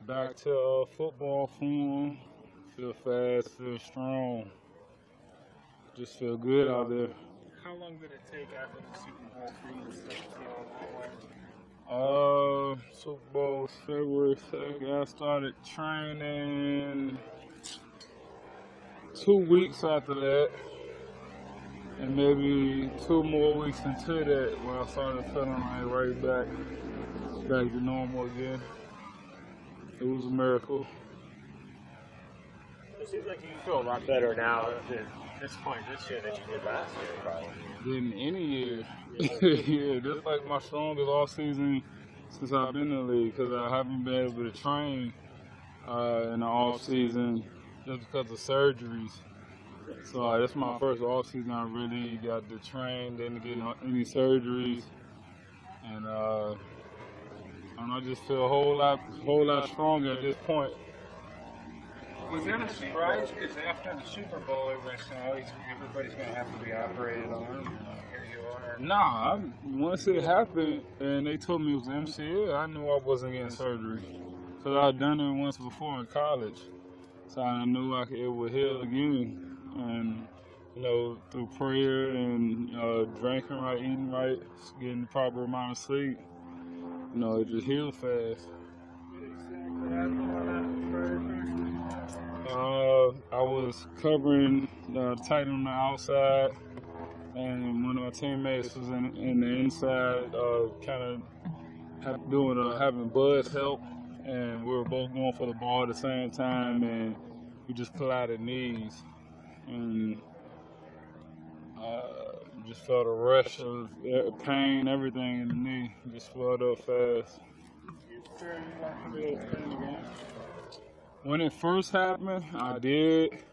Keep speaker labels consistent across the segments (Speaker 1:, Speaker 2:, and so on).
Speaker 1: Back to football form. Feel fast, feel strong. Just feel good out there.
Speaker 2: How long did it take after the Super Bowl for you to start feeling that way?
Speaker 1: Super Bowl was February 2nd. I started training 2 weeks after that, and maybe 2 more weeks into that when I started feeling like back to normal again. It was a miracle.
Speaker 2: It seems like you feel a lot better now at this point this year than you did last year, probably.
Speaker 1: Than any year. Yeah, this is like my strongest off season since I've been in the league because I haven't been able to train in the off season just because of surgeries. So that's my first off season I really got to train, didn't get any surgeries, and I just feel a whole lot stronger at this point.
Speaker 2: Was that a surprise? Because after the Super Bowl, everybody's going to have to be operated on. Here you are.
Speaker 1: Nah, once it happened and they told me it was MCL, I knew I wasn't getting surgery because I'd done it once before in college. So I knew it would heal again. And, through prayer and drinking right, eating right, getting the proper amount of sleep, it just healed fast. I was covering tight on the outside, and one of my teammates was in the inside, kind of having Buzz help, and we were both going for the ball at the same time, and we just collided knees, and just felt a rush of pain, everything in the knee, just swelled up fast. When it first happened, I did,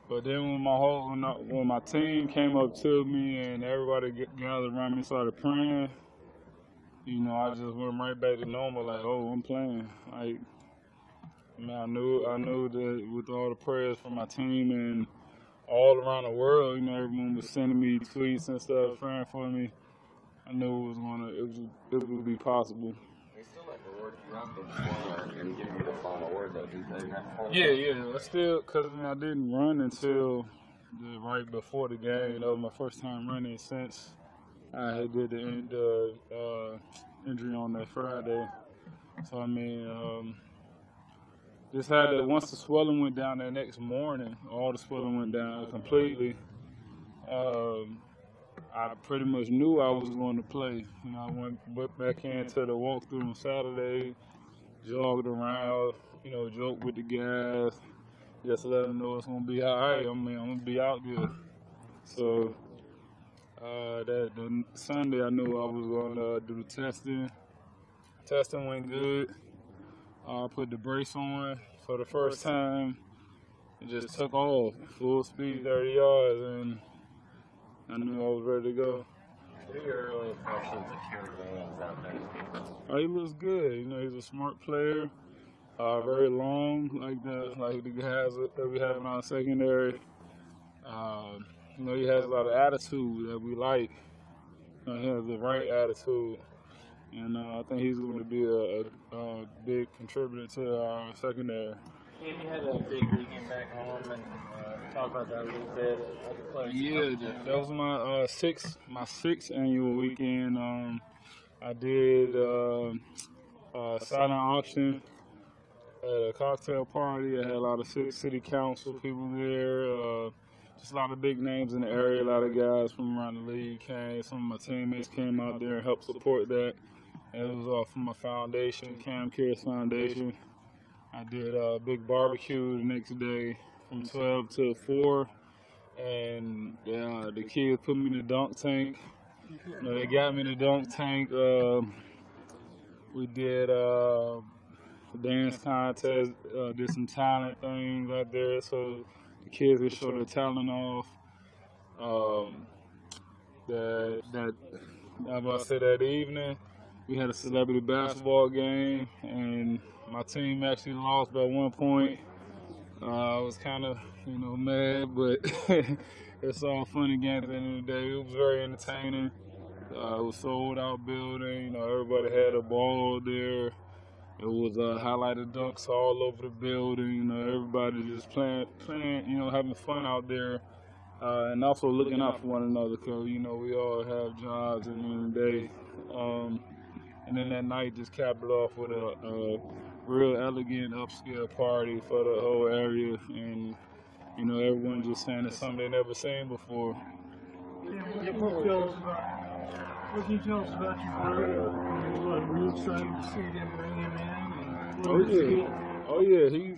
Speaker 1: but then when my team came up to me and everybody gathered around me and started praying, I just went right back to normal. Like, oh, I'm playing. Like, I knew that with all the prayers from my team and all around the world, everyone was sending me tweets and stuff, praying for me. I knew it would be possible.
Speaker 3: They still like the word you and giving you the final word though, didn't they?
Speaker 1: Yeah. Because I didn't run until right before the game. That was my first time running since I had did the injury on that Friday. So just had that. Once the swelling went down the next morning, all the swelling went down completely. I pretty much knew I was going to play. I went back into the walkthrough on Saturday, jogged around, joked with the guys, just let them know it's going to be all right. I'm going to be out there. So the Sunday I knew I was going to do the testing. Testing went good. I put the brace on for the first time and just took off, full speed, 30 yards, and I knew I was ready to go.
Speaker 3: What are your early impressions of Kam out there?
Speaker 1: He looks good. He's a smart player, very long, like the guys that we have in our secondary. He has a lot of attitude that we like. He has the right attitude. And I think he's going to be a big contributor to our secondary.
Speaker 2: You had a big weekend back home, and talk about that a little bit.
Speaker 1: Yeah, that was my sixth annual weekend. I did a silent auction at a cocktail party. I had a lot of city council people there. Just a lot of big names in the area. A lot of guys from around the league came. Some of my teammates came out there and helped support that. And it was all from my foundation, Kam Cares Foundation. I did a big barbecue the next day from 12 to 4. And the kids put me in the dunk tank. They got me in the dunk tank. We did a dance contest, did some talent things out there so the kids could show their talent off. That evening, we had a celebrity basketball game, and my team actually lost by 1 point. I was kind of, mad, but it's all fun and games at the end of the day. It was very entertaining. It was sold out building. Everybody had a ball there. It was highlighted dunks all over the building. You know, everybody just playing, you know, having fun out there, and also looking out for one another. Cause you know we all have jobs at the end of the day. And then that night just capped it off with a real elegant upscale party for the whole area, and you know everyone just saying it's something they never seen before.
Speaker 2: What can you tell us about your brother? Were you excited to see them bring him in?
Speaker 1: Oh yeah. He's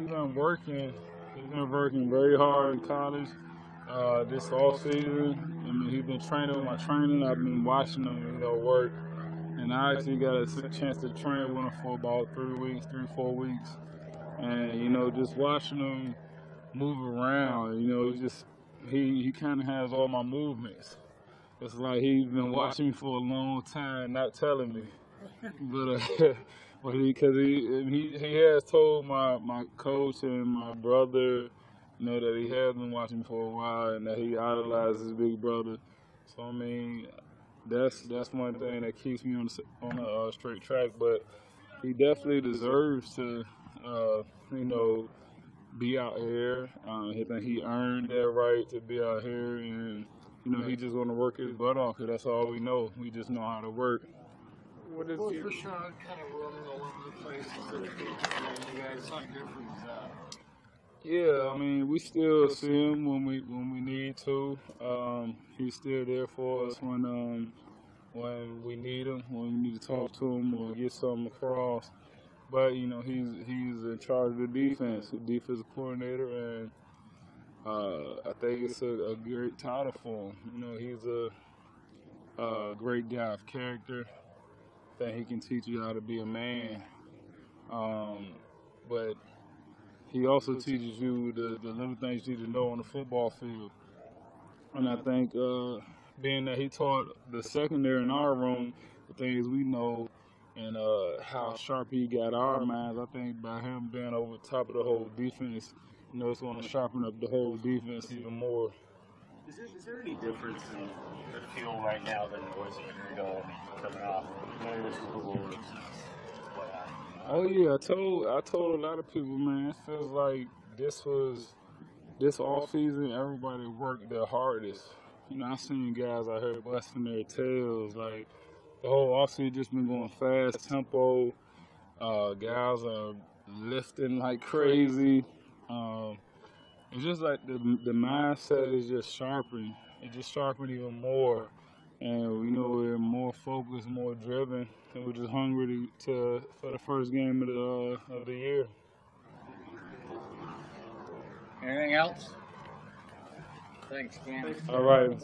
Speaker 1: been working. He's been working very hard in college. This off season, I mean, he's been training with my training. I've been watching him, you know, work, and I actually got a chance to train with him for about 3, 4 weeks, and you know, just watching him move around, you know, he kind of has all my movements. It's like he's been watching me for a long time, not telling me. But because he has told my coach and my brother, you know, that he has been watching me for a while and that he idolizes his big brother. So I mean, that's one thing that keeps me on a straight track. But he definitely deserves to, you know, be out here. I think he earned that right to be out here, and you know he just gonna work his butt off. Cause that's all we know. We just know how to work.
Speaker 2: What is Rashawn kind of rolling all over the place? You guys, how different is that?
Speaker 1: Yeah, I mean we still see him when we need to. He's still there for us when we need him, when we need to talk to him or get something across. But you know he's in charge of the defense, the defensive coordinator, and I think it's a great title for him. You know he's a great guy of character. I think he can teach you how to be a man, but he also teaches you the little things you need to know on the football field. And I think being that he taught the secondary in our room the things we know, and how sharp he got our minds, I think by him being over top of the whole defense, you know, it's going to sharpen up the whole defense even more.
Speaker 4: Is there any difference in the feel right now than it was a year ago coming off?
Speaker 1: Oh yeah, I told a lot of people, man, it feels like this off season, everybody worked their hardest. You know, I seen guys out here busting their tails, like the whole offseason just been going fast tempo. Guys are lifting like crazy. It's just like the mindset is just sharpened. It just sharpened even more. And we know we're more focused, more driven, and we're just hungry for the first game of the year.
Speaker 2: Anything else? Thanks, Cam.
Speaker 1: All right.